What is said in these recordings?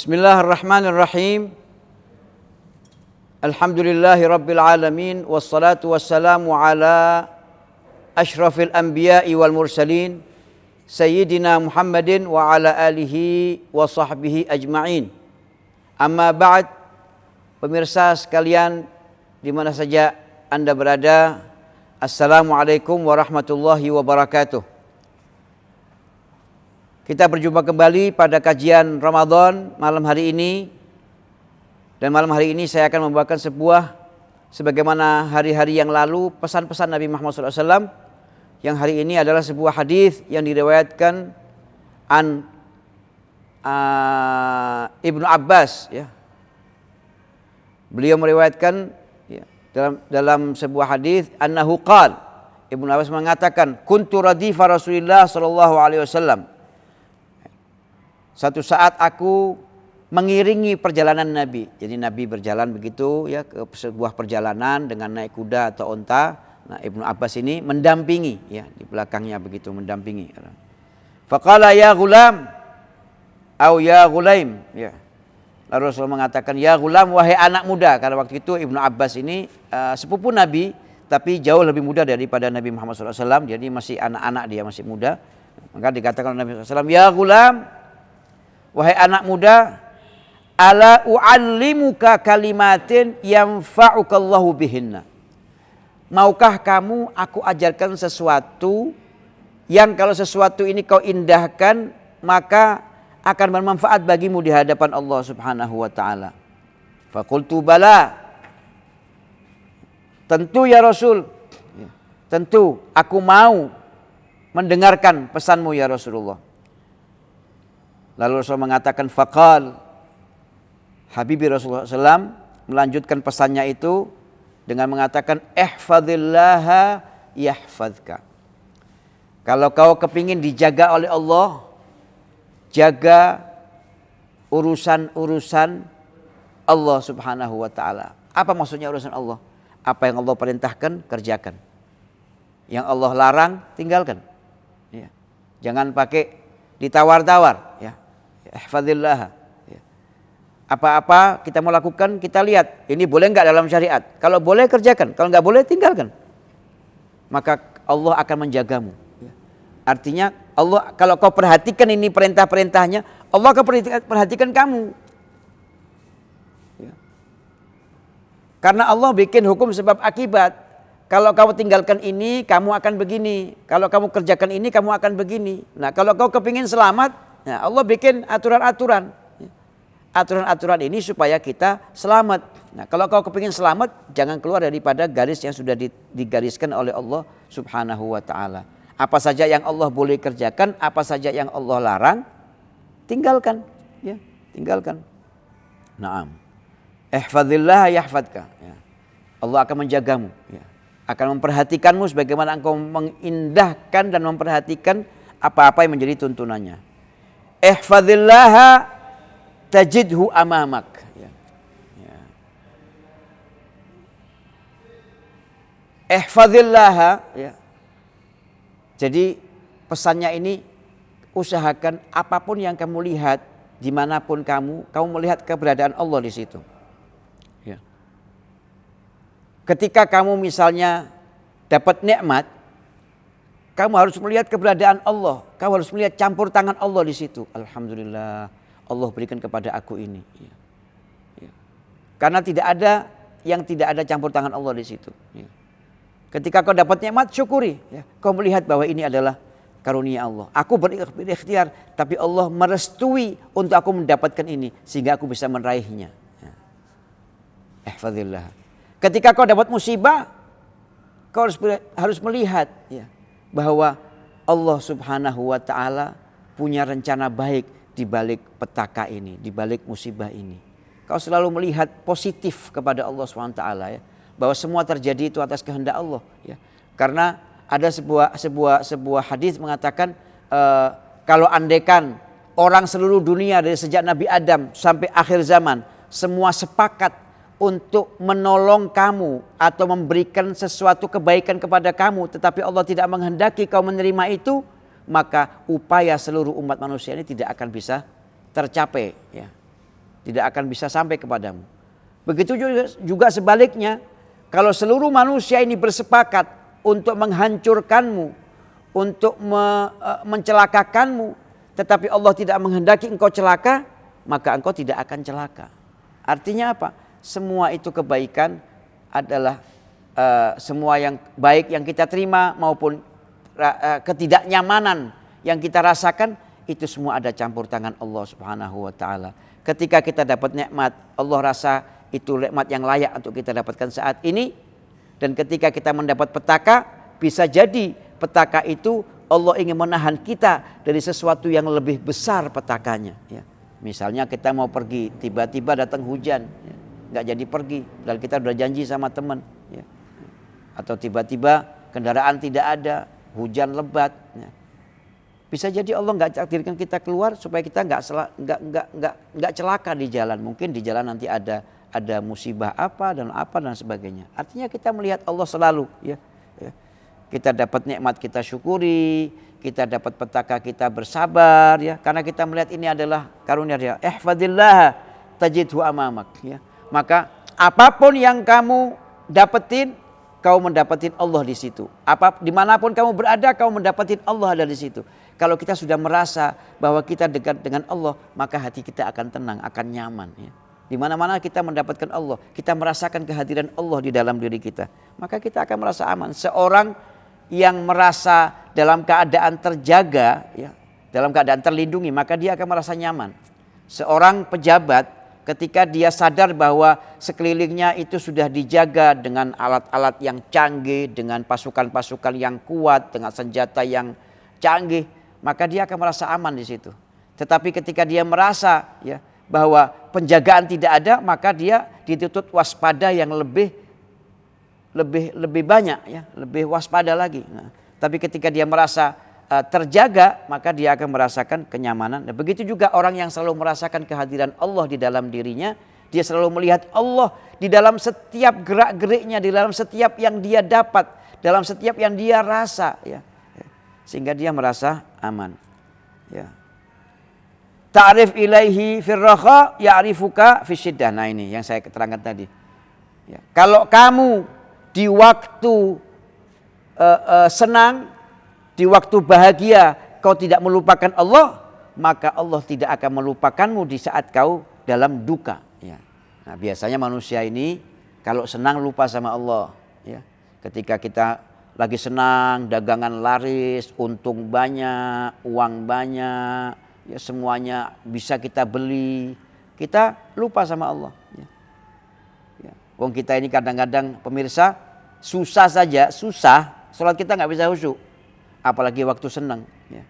Bismillahirrahmanirrahim. Alhamdulillahi rabbil alamin. Wassalatu wassalamu ala ashrafil anbiya'i wal mursalin Sayyidina Muhammadin wa ala alihi wa sahbihi ajma'in. Amma ba'd. Pemirsa sekalian di mana saja Anda berada, Assalamualaikum warahmatullahi wabarakatuh. Kita berjumpa kembali pada kajian Ramadan malam hari ini. Dan malam hari ini saya akan membawakan sebagaimana hari-hari yang lalu, pesan-pesan Nabi Muhammad SAW. Yang hari ini adalah sebuah hadis yang diriwayatkan an Ibnu Abbas. Ya. Beliau meriwayatkan ya, dalam sebuah hadis, annahu qala, Ibnu Abbas mengatakan, kuntu radifa Rasulillah sallallahu alaihi wasallam. Satu saat aku mengiringi perjalanan Nabi. Jadi Nabi berjalan begitu ya ke sebuah perjalanan dengan naik kuda atau onta. Nah, Ibnu Abbas ini mendampingi ya di belakangnya begitu mendampingi. Faqala ya ghulam au ya ghulaim ya. Lalu Rasulullah mengatakan ya ghulam, wahai anak muda, karena waktu itu Ibnu Abbas ini sepupu Nabi tapi jauh lebih muda daripada Nabi Muhammad SAW. Jadi masih anak-anak, dia masih muda. Maka dikatakan oleh Nabi SAW, ya ghulam, wahai anak muda, ala u'allimuka kalimatin yanfa'ukallahu bihinna. Maukah kamu aku ajarkan sesuatu yang kalau sesuatu ini kau indahkan maka akan bermanfaat bagimu di hadapan Allah Subhanahu wa taala. Faqultu bala. Tentu ya Rasul. Tentu aku mau mendengarkan pesanmu ya Rasulullah. Lalu Rasul mengatakan faqal, Habibi Rasulullah SAW melanjutkan pesannya itu dengan mengatakan ihfazillaha yahfazka. Kalau kau kepingin dijaga oleh Allah, jaga urusan-urusan Allah Subhanahu wa taala. Apa maksudnya urusan Allah? Apa yang Allah perintahkan, kerjakan. Yang Allah larang, tinggalkan. Ya. Jangan pakai ditawar-tawar, ya. Ihfazillah. Ya. Apa-apa kita mau lakukan, kita lihat ini boleh enggak dalam syariat. Kalau boleh kerjakan, kalau enggak boleh tinggalkan. Maka Allah akan menjagamu. Ya. Artinya Allah, kalau kau perhatikan ini perintah-perintahnya, Allah akan perhatikan kamu. Ya. Karena Allah bikin hukum sebab akibat. Kalau kamu tinggalkan ini, kamu akan begini. Kalau kamu kerjakan ini, kamu akan begini. Nah, kalau kau kepingin selamat, nah Allah bikin aturan-aturan. Aturan-aturan ini supaya kita selamat. Nah, kalau kau kepingin selamat, jangan keluar daripada garis yang sudah digariskan oleh Allah Subhanahu wa taala. Apa saja yang Allah boleh kerjakan, apa saja yang Allah larang, tinggalkan, ya, tinggalkan. Naam. Ihfazillah yahfazka. Ya. Allah akan menjagamu, ya. Akan memperhatikanmu sebagaimana engkau mengindahkan dan memperhatikan apa-apa yang menjadi tuntunannya. Ihfazillah tajidhu amamak. Ya. Ya. Ihfazillah, ya. Jadi pesannya ini, usahakan apapun yang kamu lihat, dimanapun kamu melihat keberadaan Allah di situ. Ya. Ketika kamu misalnya dapat nikmat, kamu harus melihat keberadaan Allah. Kamu harus melihat campur tangan Allah di situ. Alhamdulillah, Allah berikan kepada aku ini. Ya. Ya. Karena tidak ada yang tidak ada campur tangan Allah di situ. Ya. Ketika kau dapat nikmat, syukuri. Ya. Kau melihat bahwa ini adalah karunia Allah. Aku berikhtiar, tapi Allah merestui untuk aku mendapatkan ini, sehingga aku bisa meraihnya. Ya. Ihfazillah. Ketika kau dapat musibah, kau harus melihat ya, bahwa Allah Subhanahu wa taala punya rencana baik di balik petaka ini, di balik musibah ini. Kau selalu melihat positif kepada Allah Subhanahu wa taala ya. Bahwa semua terjadi itu atas kehendak Allah ya. Karena ada sebuah hadis mengatakan kalau andaikan orang seluruh dunia dari sejak Nabi Adam sampai akhir zaman semua sepakat untuk menolong kamu atau memberikan sesuatu kebaikan kepada kamu, tetapi Allah tidak menghendaki kau menerima itu, maka upaya seluruh umat manusia ini tidak akan bisa tercapai ya. tidak akan bisa sampai kepadamu. Begitu juga sebaliknya, kalau seluruh manusia ini bersepakat untuk menghancurkanmu, untuk mencelakakanmu, tetapi Allah tidak menghendaki engkau celaka, maka engkau tidak akan celaka. Artinya apa? Semua itu kebaikan adalah semua yang baik yang kita terima maupun ketidaknyamanan yang kita rasakan, itu semua ada campur tangan Allah Subhanahu wa taala. Ketika kita dapat nikmat, Allah rasa itu nikmat yang layak untuk kita dapatkan saat ini. Dan ketika kita mendapat petaka, bisa jadi petaka itu Allah ingin menahan kita dari sesuatu yang lebih besar petakanya. Ya. Misalnya kita mau pergi, tiba-tiba datang hujan, ya. Nggak jadi pergi, dan kita udah janji sama teman. Ya. Atau tiba-tiba kendaraan tidak ada, hujan lebat. Ya. Bisa jadi Allah nggak takdirkan kita keluar supaya kita nggak celaka di jalan. Mungkin di jalan nanti ada musibah apa dan sebagainya. Artinya kita melihat Allah selalu, ya. Kita dapat nikmat kita syukuri, kita dapat petaka kita bersabar, ya. Karena kita melihat ini adalah karunia Dia. Ihfadillah tajidhu amamak, ya. Maka apapun yang kamu dapetin, kau mendapatin Allah di situ. Dimanapun kamu berada, kau mendapatin Allah ada di situ. Kalau kita sudah merasa bahwa kita dekat dengan Allah, maka hati kita akan tenang, akan nyaman, ya. Di mana-mana kita mendapatkan Allah, kita merasakan kehadiran Allah di dalam diri kita, maka kita akan merasa aman. Seorang yang merasa dalam keadaan terjaga, ya, dalam keadaan terlindungi, maka dia akan merasa nyaman. Seorang pejabat ketika dia sadar bahwa sekelilingnya itu sudah dijaga dengan alat-alat yang canggih, dengan pasukan-pasukan yang kuat, dengan senjata yang canggih, maka dia akan merasa aman di situ. Tetapi ketika dia merasa, ya, bahwa penjagaan tidak ada, maka dia dituntut waspada yang lebih banyak, ya, lebih waspada lagi. Nah, tapi ketika dia merasa terjaga, maka dia akan merasakan kenyamanan. Dan begitu juga orang yang selalu merasakan kehadiran Allah di dalam dirinya, dia selalu melihat Allah di dalam setiap gerak-geriknya, di dalam setiap yang dia dapat, dalam setiap yang dia rasa, ya. Sehingga dia merasa aman, ya. Ta'rif ilaihi firraha ya'rifuka fisyiddah. Nah, ini yang saya terangkan tadi. Ya. Kalau kamu di waktu senang, di waktu bahagia, kau tidak melupakan Allah, maka Allah tidak akan melupakanmu di saat kau dalam duka. Ya. Nah, biasanya manusia ini kalau senang lupa sama Allah. Ya. Ketika kita lagi senang, dagangan laris, untung banyak, uang banyak, ya, semuanya bisa kita beli, kita lupa sama Allah. Ya. Ya. Wong kita ini kadang-kadang pemirsa susah saja, sholat kita nggak bisa khusyuk, apalagi waktu senang. Ya.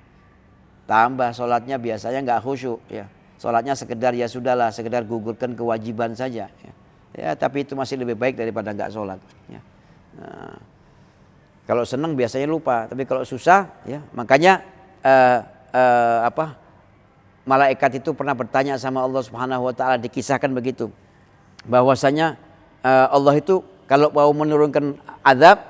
Tambah sholatnya biasanya nggak khusyuk. Ya. Sholatnya sekedar ya sudahlah, sekedar gugurkan kewajiban saja. Ya. Ya, tapi itu masih lebih baik daripada nggak sholat. Ya. Nah, kalau senang biasanya lupa, tapi kalau susah, ya, makanya malaikat itu pernah bertanya sama Allah Subhanahu wa taala, dikisahkan begitu, bahwasanya Allah itu kalau mau menurunkan azab,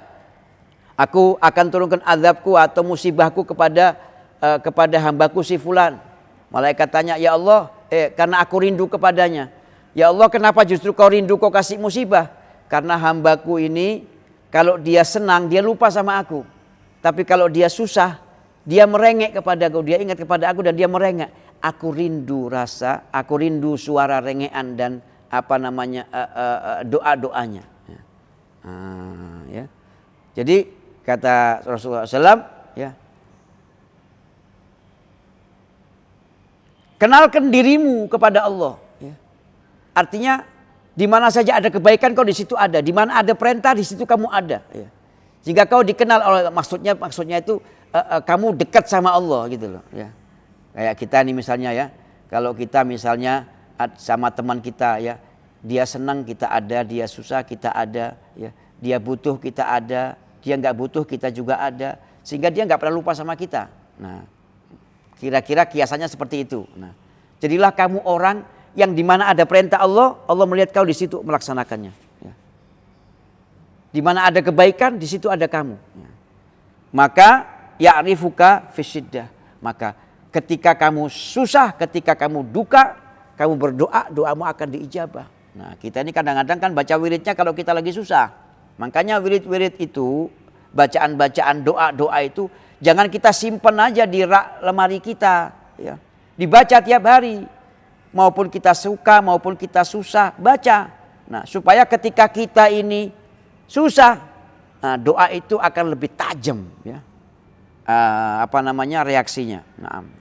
aku akan turunkan azabku atau musibahku kepada hambaku si fulan. Malaikat tanya, ya Allah, karena aku rindu kepadanya. Ya Allah, kenapa justru kau rindu, kau kasih musibah? Karena hambaku ini kalau dia senang dia lupa sama aku, tapi kalau dia susah dia merengek kepada aku, dia ingat kepada aku dan dia merengek. Aku rindu suara rengean dan doa-doanya. Ya. Jadi kata Rasulullah SAW, ya, kenalkan dirimu kepada Allah. Ya. Artinya di mana saja ada kebaikan kau di situ ada, di mana ada perintah di situ kamu ada. Ya. Jika kau dikenal oleh maksudnya itu kamu dekat sama Allah gitu loh. Ya. Kayak kita nih misalnya, ya, kalau kita misalnya sama teman kita, ya, dia senang kita ada, dia susah kita ada, ya, dia butuh kita ada, dia nggak butuh kita juga ada, sehingga dia nggak pernah lupa sama kita. Nah, kira-kira kiasannya seperti itu. Nah, jadilah kamu orang yang di mana ada perintah Allah, Allah melihat kau di situ melaksanakannya. Ya. Di mana ada kebaikan, di situ ada kamu. Ya. Maka ya'rifuka fisyiddah. Maka ketika kamu susah, ketika kamu duka, kamu berdoa, doamu akan diijabah. Nah, kita ini kadang-kadang kan baca wiridnya kalau kita lagi susah. Makanya wirid-wirid itu, bacaan-bacaan doa-doa itu jangan kita simpen aja di rak lemari kita, ya. Dibaca tiap hari. Maupun kita suka, maupun kita susah, baca. Nah, supaya ketika kita ini susah, nah, doa itu akan lebih tajam, ya. Reaksinya. Naam.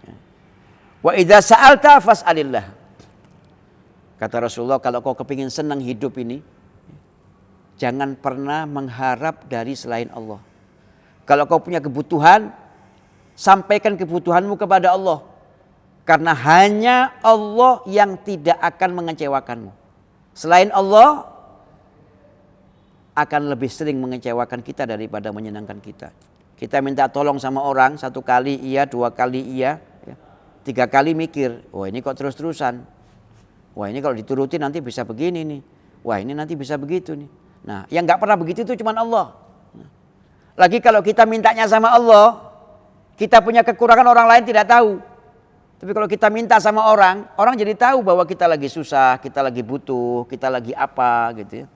Wa idza sa'alta fas'alillah. Kata Rasulullah, kalau kau kepingin senang hidup ini, jangan pernah mengharap dari selain Allah. Kalau kau punya kebutuhan, sampaikan kebutuhanmu kepada Allah. Karena hanya Allah yang tidak akan mengecewakanmu. Selain Allah akan lebih sering mengecewakan kita daripada menyenangkan kita. Kita minta tolong sama orang, 1 kali iya, 2 kali iya, 3 kali mikir, wah ini kok terus-terusan. Wah ini kalau dituruti nanti bisa begini nih. Wah ini nanti bisa begitu nih. Nah yang gak pernah begitu itu cuma Allah. Lagi kalau kita mintanya sama Allah, kita punya kekurangan orang lain tidak tahu. Tapi kalau kita minta sama orang jadi tahu bahwa kita lagi susah, kita lagi butuh, kita lagi apa gitu ya.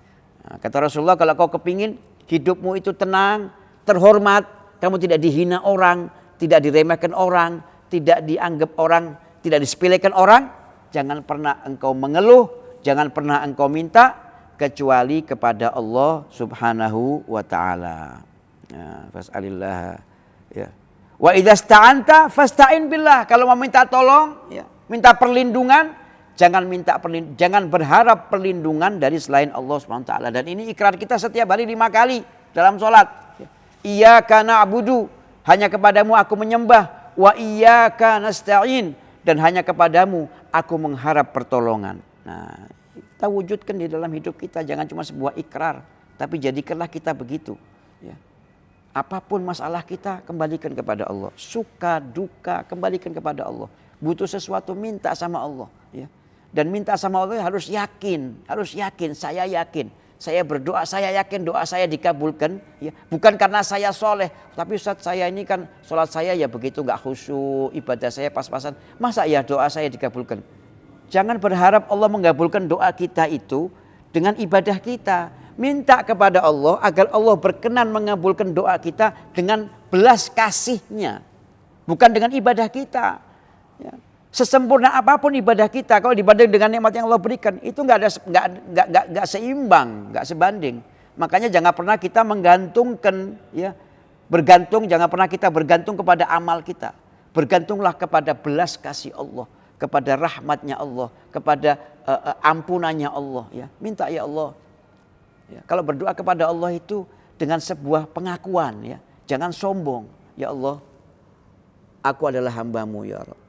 Nah, kata Rasulullah, kalau kau kepingin hidupmu itu tenang, terhormat, kamu tidak dihina orang, tidak diremehkan orang, tidak dianggap orang, tidak disepelekan orang, jangan pernah engkau mengeluh, jangan pernah engkau minta kecuali kepada Allah Subhanahu wa taala. Ya, fas'alillah, ya. Wa idza sta'anta fasta'in billah. Kalau mau minta tolong, ya, minta perlindungan, jangan berharap perlindungan dari selain Allah Subhanahu wa taala. Dan ini ikrar kita setiap hari 5 kali dalam salat. Iyyaka na'budu, hanya kepadamu aku menyembah, wa iyyaka nasta'in, dan hanya kepadamu aku mengharap pertolongan. Nah, kita wujudkan di dalam hidup kita, jangan cuma sebuah ikrar, tapi jadikanlah kita begitu. Ya. Apapun masalah kita, kembalikan kepada Allah. Suka, duka, kembalikan kepada Allah. Butuh sesuatu, minta sama Allah. Ya. Dan minta sama Allah harus yakin, saya yakin. Saya berdoa, saya yakin doa saya dikabulkan. Ya. Bukan karena saya soleh, tapi Ustaz saya ini kan sholat saya ya begitu gak khusyuk, ibadah saya pas-pasan. Masa ya doa saya dikabulkan? Jangan berharap Allah mengabulkan doa kita itu dengan ibadah kita. Minta kepada Allah agar Allah berkenan mengabulkan doa kita dengan belas kasihnya. Bukan dengan ibadah kita. Ya. Sesempurna apapun ibadah kita, kalau dibanding dengan nikmat yang Allah berikan, itu nggak seimbang, nggak sebanding. Makanya jangan pernah kita menggantungkan, ya, jangan pernah kita bergantung kepada amal kita. Bergantunglah kepada belas kasih Allah, kepada rahmatnya Allah, kepada ampunannya Allah. Ya. Minta ya Allah. Ya. Kalau berdoa kepada Allah itu dengan sebuah pengakuan, ya, jangan sombong. Ya Allah, aku adalah hamba-Mu ya Rabb.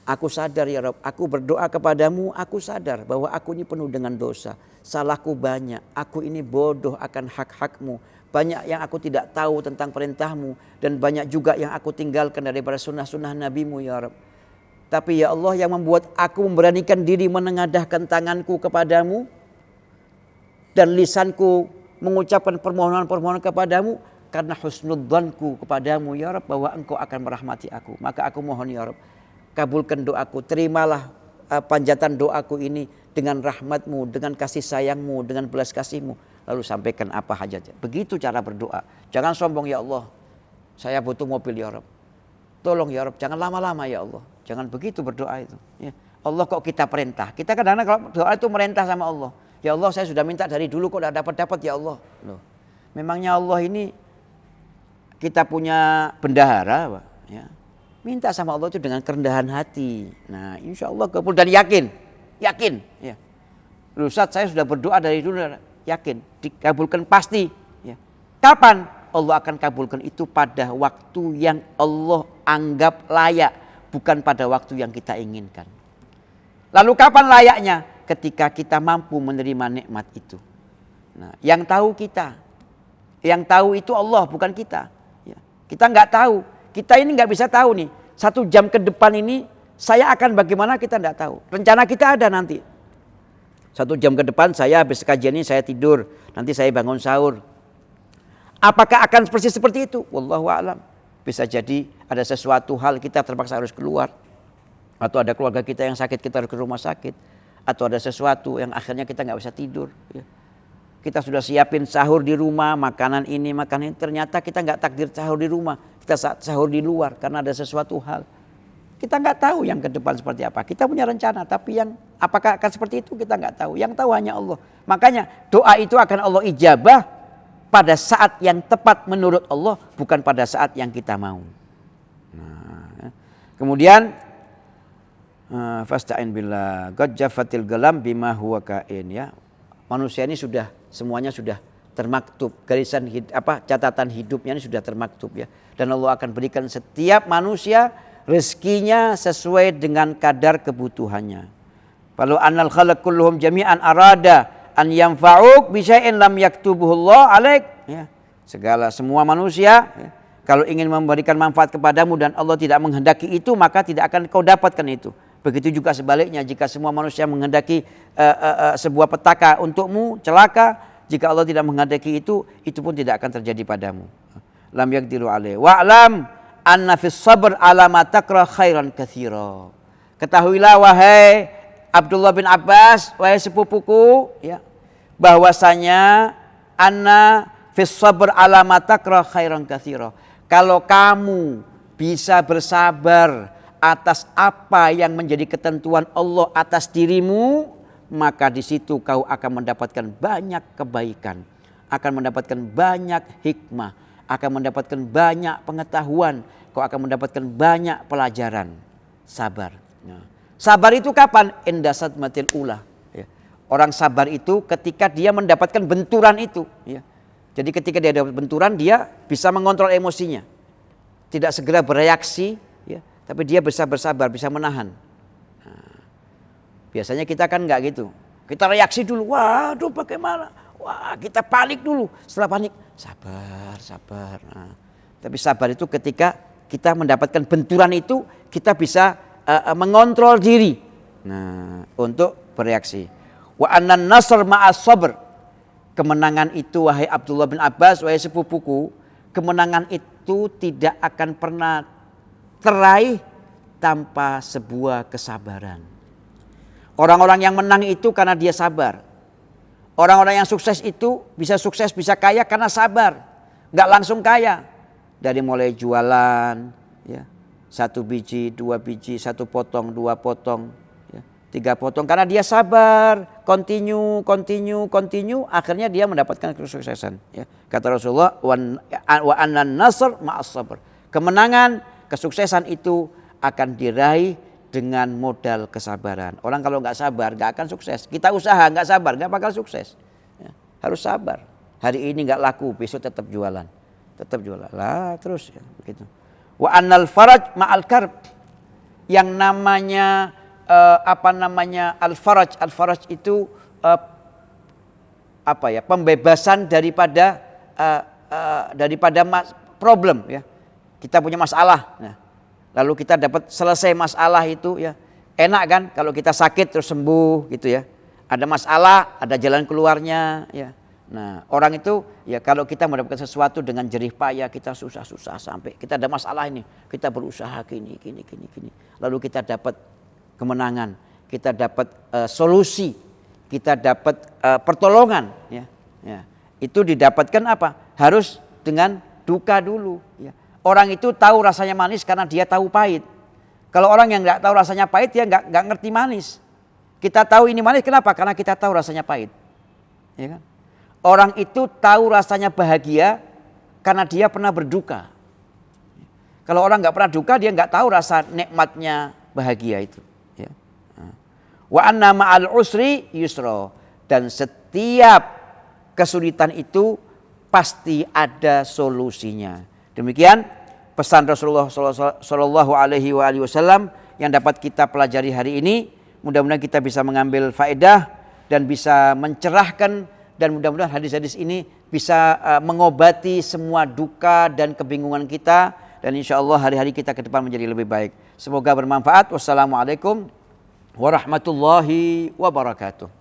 Aku sadar ya Rabb, aku berdoa kepadamu, aku sadar bahwa aku ini penuh dengan dosa. Salahku banyak, aku ini bodoh akan hak-hakmu. Banyak yang aku tidak tahu tentang perintahmu. Dan banyak juga yang aku tinggalkan daripada sunnah-sunnah nabimu ya Rabb. Tapi ya Allah yang membuat aku memberanikan diri menengadahkan tanganku kepadamu. Dan lisanku mengucapkan permohonan-permohonan kepadamu. Karena husnudzanku kepadamu ya Rabb, bahwa engkau akan merahmati aku. Maka aku mohon ya Rabb, kabulkan doaku, terimalah panjatan doaku ini dengan rahmatmu, dengan kasih sayangmu, dengan belas kasihmu. Lalu sampaikan apa hajatnya. Begitu cara berdoa. Jangan sombong ya Allah, saya butuh mobil ya Rabb. Tolong ya Rabb, jangan lama-lama ya Allah. Jangan begitu berdoa itu. Ya. Allah kok kita perintah. Kita kadang-kadang kalau doa itu merintah sama Allah. Ya Allah saya sudah minta dari dulu kok tidak dapat-dapat ya Allah. Loh, memangnya Allah ini kita punya bendahara Pak. Ya. Minta sama Allah itu dengan kerendahan hati. Nah insya Allah kabul dan yakin. Ya. Ustaz saya sudah berdoa dari dulu, yakin. Dikabulkan pasti. Ya. Kapan Allah akan kabulkan? Itu pada waktu yang Allah anggap layak. Bukan pada waktu yang kita inginkan. Lalu kapan layaknya? Ketika kita mampu menerima nikmat itu. Nah, yang tahu kita. Yang tahu itu Allah bukan kita. Ya. Kita nggak tahu. Kita ini nggak bisa tahu nih, 1 jam ke depan ini saya akan bagaimana kita nggak tahu. Rencana kita ada nanti. 1 jam ke depan saya habis kajian ini saya tidur, nanti saya bangun sahur. Apakah akan seperti itu? Wallahu a'lam. Bisa jadi ada sesuatu hal kita terpaksa harus keluar. Atau ada keluarga kita yang sakit, kita harus ke rumah sakit. Atau ada sesuatu yang akhirnya kita nggak bisa tidur. Ya. Kita sudah siapin sahur di rumah, makanan ini, makanan ini. Ternyata kita nggak takdir sahur di rumah. Kita sahur di luar karena ada sesuatu hal. Kita nggak tahu yang ke depan seperti apa. Kita punya rencana, tapi yang apakah akan seperti itu kita nggak tahu. Yang tahu hanya Allah. Makanya doa itu akan Allah ijabah pada saat yang tepat menurut Allah, bukan pada saat yang kita mau. Nah, kemudian fasta'in billah qad jaffatil galam bima huwa kain, ya. Manusia ini sudah semuanya sudah termaktub, garisan catatan hidupnya ini sudah termaktub, ya. Dan Allah akan berikan setiap manusia rezekinya sesuai dengan kadar kebutuhannya. Walau annal khalaq kulluhum jami'an arada an yanfa'uk bi syai'in lam yaktubuhullah alaik, ya. Semua manusia, ya, kalau ingin memberikan manfaat kepadamu dan Allah tidak menghendaki itu, maka tidak akan kau dapatkan itu. Begitu juga sebaliknya, jika semua manusia menghendaki sebuah petaka untukmu, celaka, jika Allah tidak menghendaki itu pun tidak akan terjadi padamu. Lam yaqdiru alaih. Wa'lam anna fis sabr ala ma takrah khairan katsira. Ketahuilah wahai Abdullah bin Abbas, wahai sepupuku, ya, bahwasanya anna fis sabr ala ma takrah khairan katsira. Kalau kamu bisa bersabar atas apa yang menjadi ketentuan Allah atas dirimu, maka di situ kau akan mendapatkan banyak kebaikan, akan mendapatkan banyak hikmah, akan mendapatkan banyak pengetahuan, kau akan mendapatkan banyak pelajaran. Sabar. Nah, sabar itu kapan? Inda sadmatil ula. Ya. Orang sabar itu ketika dia mendapatkan benturan itu. Ya. Jadi ketika dia dapat benturan, dia bisa mengontrol emosinya, tidak segera bereaksi, ya, tapi dia bisa bersabar, bisa menahan. Nah, biasanya kita kan nggak gitu. Kita reaksi dulu, waduh bagaimana? Wah, kita panik dulu. Setelah panik, sabar. Nah, tapi sabar itu ketika kita mendapatkan benturan itu, kita bisa mengontrol diri. Nah, untuk bereaksi. Wa annan nasr ma'as sabr. Kemenangan itu, wahai Abdullah bin Abbas, wahai sepupuku, kemenangan itu tidak akan pernah teraih tanpa sebuah kesabaran. Orang-orang yang menang itu karena dia sabar. Orang-orang yang sukses itu bisa sukses, bisa kaya karena sabar. Nggak langsung kaya. Dari mulai jualan, ya, 1 biji, 2 biji, 1 potong, 2 potong, ya, 3 potong. Karena dia sabar, continue. Akhirnya dia mendapatkan kesuksesan. Ya. Kata Rasulullah, wa annan nasr ma'as sabr. Kemenangan, kesuksesan itu akan diraih dengan modal kesabaran. Orang kalau nggak sabar nggak akan sukses. Kita usaha nggak sabar nggak bakal sukses. Ya, harus sabar. Hari ini nggak laku, besok tetap jualan, lah terus, ya, begitu. Wa annal faraj ma'al karb. Yang namanya al-faraj itu pembebasan daripada problem, ya. Kita punya masalah. Nah, lalu kita dapat selesai masalah itu, ya. Enak kan kalau kita sakit terus sembuh gitu, ya. Ada masalah, ada jalan keluarnya, ya. Nah, orang itu, ya, kalau kita mendapatkan sesuatu dengan jerih payah, kita susah sampai kita ada masalah ini, kita berusaha gini. Lalu kita dapat kemenangan, kita dapat solusi, kita dapat pertolongan, ya. Itu didapatkan apa? Harus dengan duka dulu, ya. Orang itu tahu rasanya manis karena dia tahu pahit. Kalau orang yang nggak tahu rasanya pahit, dia nggak ngerti manis. Kita tahu ini manis, kenapa? Karena kita tahu rasanya pahit, ya kan? Orang itu tahu rasanya bahagia karena dia pernah berduka. Kalau orang nggak pernah duka, dia nggak tahu rasa nikmatnya bahagia itu. Ya. Wa anna ma'al usri yusra. Dan setiap kesulitan itu pasti ada solusinya. Demikian pesan Rasulullah Shallallahu Alaihi Wasallam yang dapat kita pelajari hari ini. Mudah-mudahan kita bisa mengambil faedah dan bisa mencerahkan, dan mudah-mudahan hadis-hadis ini bisa mengobati semua duka dan kebingungan kita, dan insya Allah hari-hari kita ke depan menjadi lebih baik. Semoga bermanfaat. Wassalamualaikum warahmatullahi wabarakatuh.